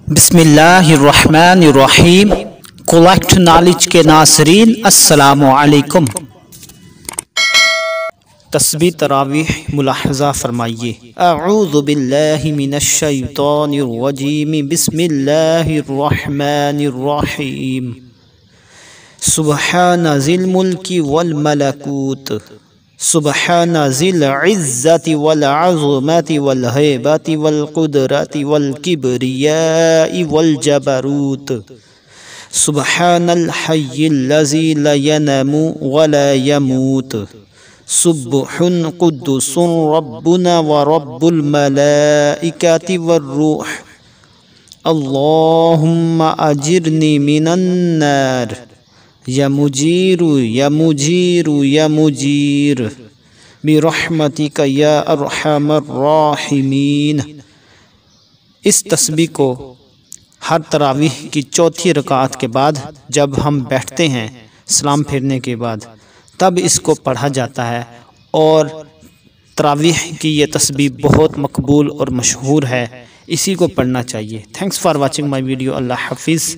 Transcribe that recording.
बिस्मिल्लाहिर्रहमानिर्रहीम। Collect knowledge के नासरीन अस्सलामु अलैकुम। तस्बीह तरावीह मुलाहज़ा फरमाइए। अऊज़ु बिल्लाहि मिनश्शैतानिर्रजीम। बिस्मिल्लाहिर्रहमानिर्रहीम। सुब्हाना ज़िल मुल्की वल मलकूत, सुब्हाना ज़िल इज़्ज़ति वल अज़मति वल हैबति वल कुदरति वल किब्रियाइ वल जबरूत। सुब्हानल हय्यिल लज़ी ला यनमु वला यमूत। सुब्हुन कुद्दुसुन रब्बुना व रब्बुल मलाइकति वर्रूह। अल्लाहुम्मा अजिरनी मिनन नार। या मुजीरु या मुजीरु या मुजीर बिरहमतिका या अरहमर राहिमीन। इस तस्बीह को हर तरावीह की चौथी रकात के बाद जब हम बैठते हैं सलाम फेरने के बाद, तब इसको पढ़ा जाता है और तरावीह की ये तस्बीह बहुत मकबूल और मशहूर है। इसी को पढ़ना चाहिए। Thanks for watching my video. अल्लाह हाफिज़।